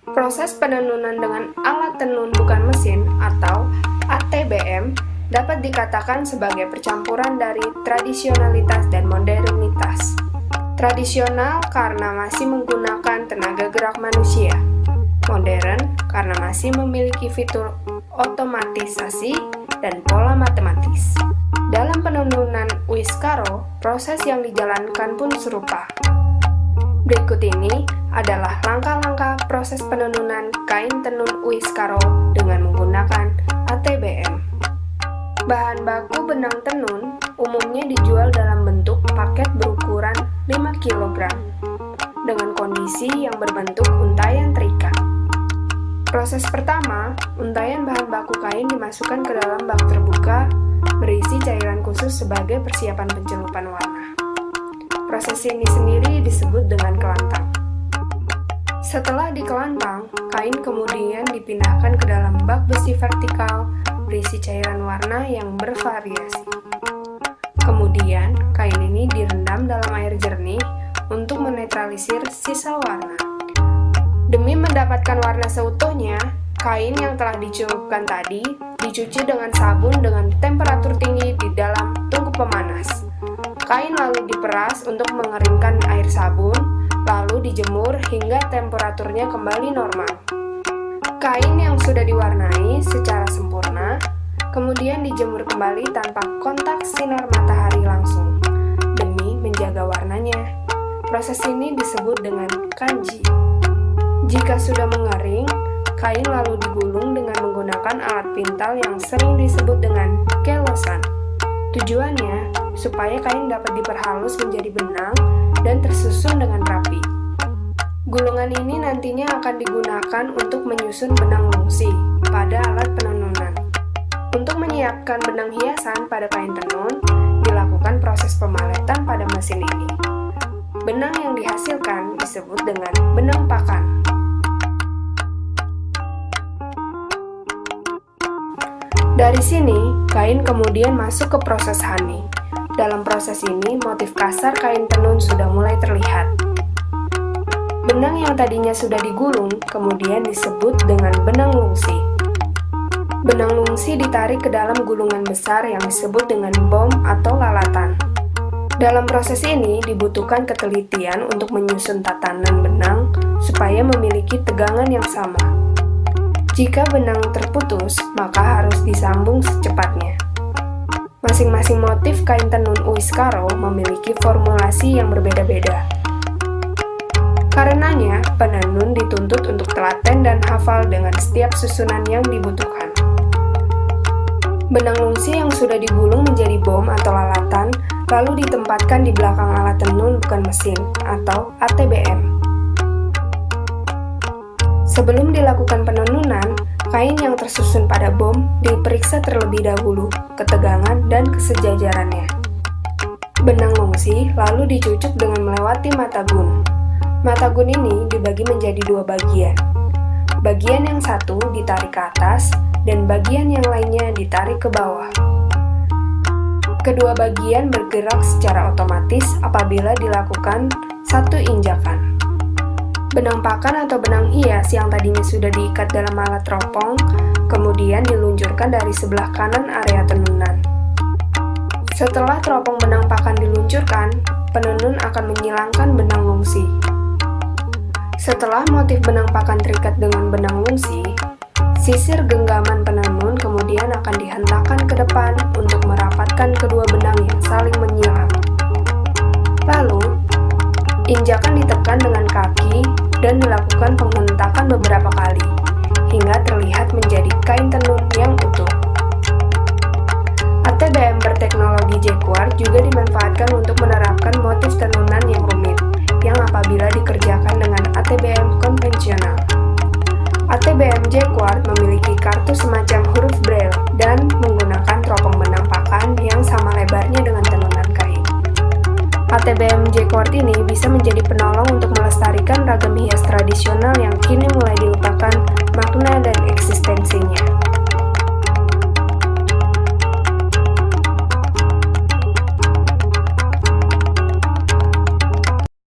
Proses penenunan dengan alat tenun bukan mesin atau ATBM dapat dikatakan sebagai percampuran dari tradisionalitas dan modernitas. Tradisional karena masih menggunakan tenaga gerak manusia. Modern karena masih memiliki fitur otomatisasi dan pola matematis. Dalam penenunan Uiskaro, proses yang dijalankan pun serupa. Berikut ini adalah langkah-langkah proses penenunan kain tenun Uiskaro dengan menggunakan ATBM. Bahan baku benang tenun umumnya dijual dalam bentuk paket berukuran 5 kg dengan kondisi yang berbentuk untayan terikat. Proses pertama, untayan bahan baku kain dimasukkan ke dalam bak terbuka berisi cairan khusus sebagai persiapan pencelupan warna. Proses ini sendiri disebut dengan kelantang. Setelah dikelantang, kain kemudian dipindahkan ke dalam bak besi vertikal berisi cairan warna yang bervariasi. Kemudian, kain ini direndam dalam air jernih untuk menetralisir sisa warna. Demi mendapatkan warna seutuhnya, kain yang telah dicelupkan tadi dicuci dengan sabun dengan temperatur tinggi di dalam tungku pemanas. Kain lalu diperas untuk mengeringkan air sabun, lalu dijemur hingga temperaturnya kembali normal. Kain yang sudah diwarnai secara sempurna, kemudian dijemur kembali tanpa kontak sinar matahari langsung, demi menjaga warnanya. Proses ini disebut dengan kanji. Jika sudah mengering, kain lalu digulung dengan menggunakan alat pintal yang sering disebut dengan kelosan. Tujuannya, supaya kain dapat diperhalus menjadi benang dan tersusun dengan rapi. Gulungan ini nantinya akan digunakan untuk menyusun benang lungsi pada alat penenunan. Untuk menyiapkan benang hiasan pada kain tenun, dilakukan proses pemaletan pada mesin ini. Benang yang dihasilkan disebut dengan benang pakan. Dari sini, kain kemudian masuk ke proses hani. Dalam proses ini, motif kasar kain tenun sudah mulai terlihat. Benang yang tadinya sudah digulung kemudian disebut dengan benang lungsi. Benang lungsi ditarik ke dalam gulungan besar yang disebut dengan bom atau lalatan. Dalam proses ini dibutuhkan ketelitian untuk menyusun tatanan benang supaya memiliki tegangan yang sama. Jika benang terputus, maka harus disambung secepatnya. Masing-masing motif kain tenun Uiskaro memiliki formulasi yang berbeda-beda. Karenanya, penenun dituntut untuk telaten dan hafal dengan setiap susunan yang dibutuhkan. Benang lungsi yang sudah digulung menjadi bom atau lalatan, lalu ditempatkan di belakang alat tenun bukan mesin atau ATBM. Sebelum dilakukan penenunan, kain yang tersusun pada bom diperiksa terlebih dahulu ketegangan dan kesejajarannya. Benang lungsi lalu dicucuk dengan melewati mata gun. Mata gun ini dibagi menjadi dua bagian. Bagian yang satu ditarik ke atas, dan bagian yang lainnya ditarik ke bawah. Kedua bagian bergerak secara otomatis apabila dilakukan satu injakan. Benang pakan atau benang hias yang tadinya sudah diikat dalam alat teropong, kemudian diluncurkan dari sebelah kanan area tenunan. Setelah teropong benang pakan diluncurkan, penenun akan menyilangkan benang lungsi. Setelah motif benang pakan terikat dengan benang lungsi, sisir genggaman penenun kemudian akan dihentakkan ke depan untuk merapatkan kedua benang yang saling menyilang. Lalu, injakan ditekan dengan kaki dan dilakukan penghentakan beberapa kali, hingga terlihat menjadi kain tenun yang utuh. ATBM berteknologi jacquard juga dimanfaatkan untuk menerapkan motif tenunan yang rumit, yang apabila dikerjakan dengan ATBM konvensional. ATBM jacquard memiliki kartu semacam huruf braille dan menggunakan teropong benang pakan yang sama lebarnya dengan tenunan kain. ATBM jacquard ini bisa menjadi penolong untuk melestarikan ragam hias tradisional yang kini mulai dilupakan makna dan eksistensinya.